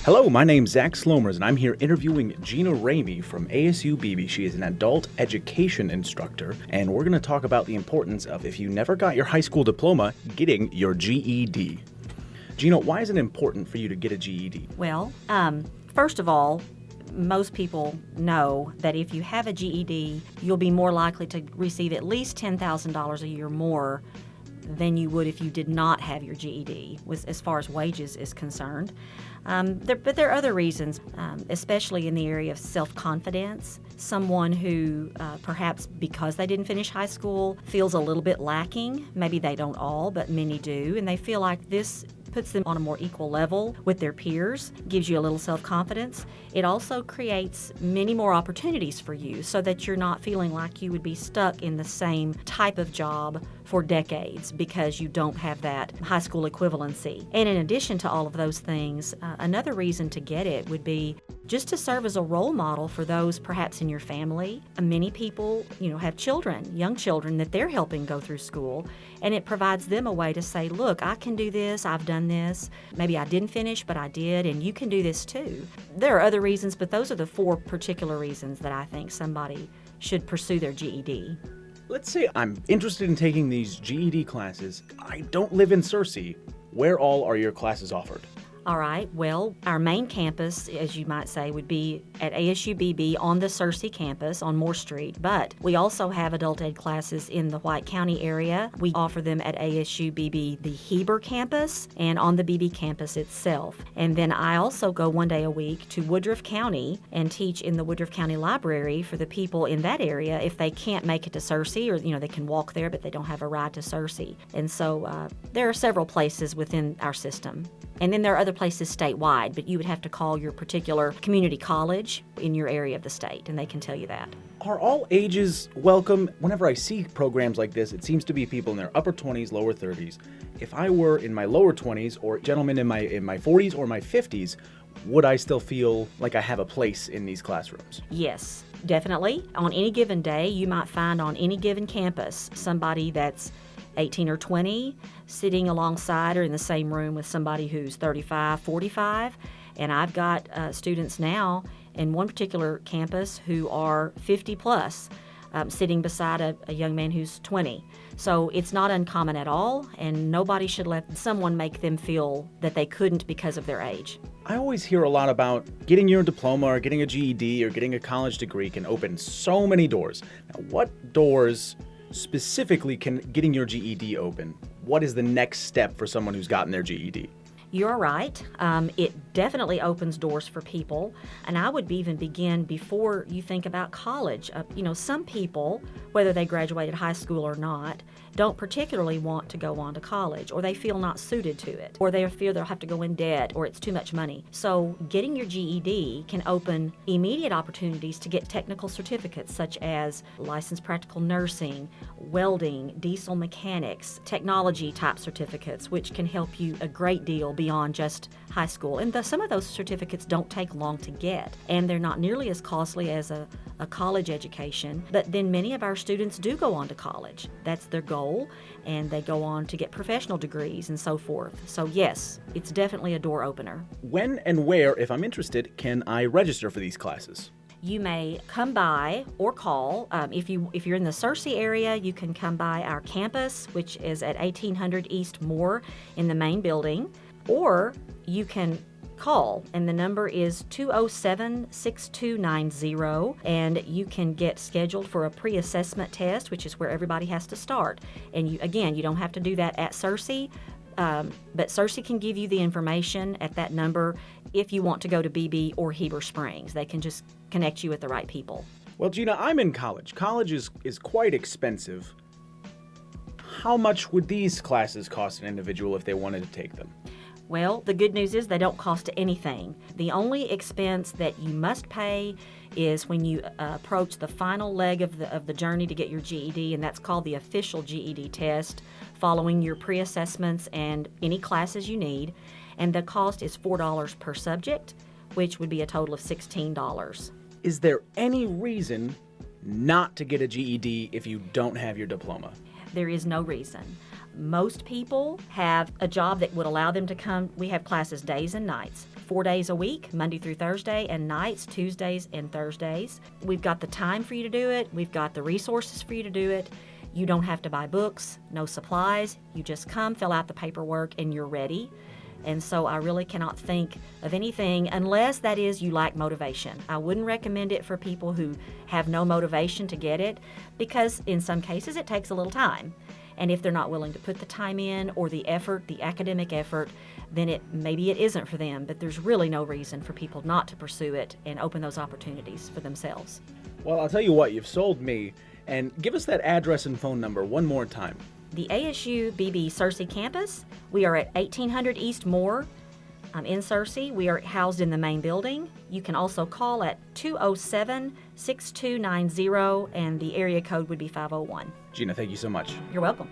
Hello, my name's Zach Slomers, and I'm here interviewing Regina Ramey from ASU BB. She is an adult education instructor, and we're going to talk about the importance of, if you never got your high school diploma, getting your GED. Gina, why is it important for you to get a GED? Well, first of all, most people know that if you have a GED, you'll be more likely to receive at least $10,000 a year more than you would if you did not have your GED, as far as wages is concerned. But there are other reasons, especially in the area of self-confidence. Someone who perhaps because they didn't finish high school feels a little bit lacking. Maybe they don't all, but many do, and they feel like this puts them on a more equal level with their peers, gives you a little self-confidence. It also creates many more opportunities for you so that you're not feeling like you would be stuck in the same type of job for decades because you don't have that high school equivalency. And in addition to all of those things, another reason to get it would be just to serve as a role model for those perhaps in your family. Many people, have children, young children that they're helping go through school, and it provides them a way to say, look, I can do this, I've done this. Maybe I didn't finish, but I did, and you can do this too. There are other reasons, but those are the four particular reasons that I think somebody should pursue their GED. Let's say I'm interested in taking these GED classes. I don't live in Searcy. Where all are your classes offered? All right, well, our main campus, as you might say, would be at ASU BB on the Searcy campus on Moore Street, but we also have adult ed classes in the White County area. We offer them at ASU BB, the Heber campus, and on the BB campus itself. And then I also go one day a week to Woodruff County and teach in the Woodruff County Library for the people in that area if they can't make it to Searcy, or, they can walk there, but they don't have a ride to Searcy. And so there are several places within our system. And then there are other places statewide, but you would have to call your particular community college in your area of the state, and they can tell you that. Are all ages welcome? Whenever I see programs like this, it seems to be people in their upper 20s, lower 30s. If I were in my lower 20s, or gentlemen in my 40s or my 50s, would I still feel like I have a place in these classrooms? Yes, definitely. On any given day, you might find on any given campus somebody that's 18 or 20 sitting alongside or in the same room with somebody who's 35, 45. And I've got students now in one particular campus who are 50 plus, sitting beside a young man who's 20. So it's not uncommon at all, and nobody should let someone make them feel that they couldn't because of their age. I always hear a lot about getting your diploma or getting a GED or getting a college degree can open so many doors. Now, what doors specifically can getting your GED open? What is the next step for someone who's gotten their GED? You're right. It definitely opens doors for people, and I would even begin before you think about college. Some people, whether they graduated high school or not, don't particularly want to go on to college, or they feel not suited to it, or they fear they'll have to go in debt, or it's too much money. So getting your GED can open immediate opportunities to get technical certificates such as licensed practical nursing, welding, diesel mechanics, technology type certificates, which can help you a great deal beyond just high school. And some of those certificates don't take long to get, and they're not nearly as costly as a college education. But then many of our students do go on to college. That's their goal, and they go on to get professional degrees and so forth. So yes, it's definitely a door opener. When and where, if I'm interested, can I register for these classes? You may come by or call. If you're in the Searcy area, you can come by our campus, which is at 1800 East Moore in the main building, or you can call, and the number is 207-6290, and you can get scheduled for a pre-assessment test, which is where everybody has to start. And you don't have to do that at Searcy, but Searcy can give you the information at that number if you want to go to BB or Heber Springs. They can just connect you with the right people. Well, Gina, I'm in college. College is quite expensive. How much would these classes cost an individual if they wanted to take them? Well, the good news is they don't cost anything. The only expense that you must pay is when you approach the final leg of the journey to get your GED, and that's called the official GED test, following your pre-assessments and any classes you need. And the cost is $4 per subject, which would be a total of $16. Is there any reason not to get a GED if you don't have your diploma? There is no reason. Most people have a job that would allow them to come. We have classes days and nights. 4 days a week, Monday through Thursday, and nights, Tuesdays and Thursdays. We've got the time for you to do it. We've got the resources for you to do it. You don't have to buy books, no supplies. You just come, fill out the paperwork, and you're ready. And so I really cannot think of anything, unless that is you lack motivation. I wouldn't recommend it for people who have no motivation to get it, because in some cases it takes a little time. And if they're not willing to put the time in or the effort, the academic effort, then maybe it isn't for them. But there's really no reason for people not to pursue it and open those opportunities for themselves. Well, I'll tell you what, you've sold me. And give us that address and phone number one more time. The ASU BB Searcy campus, we are at 1800 East Moore in Searcy. We are housed in the main building. You can also call at 207-6290, and the area code would be 501. Gina, thank you so much. You're welcome.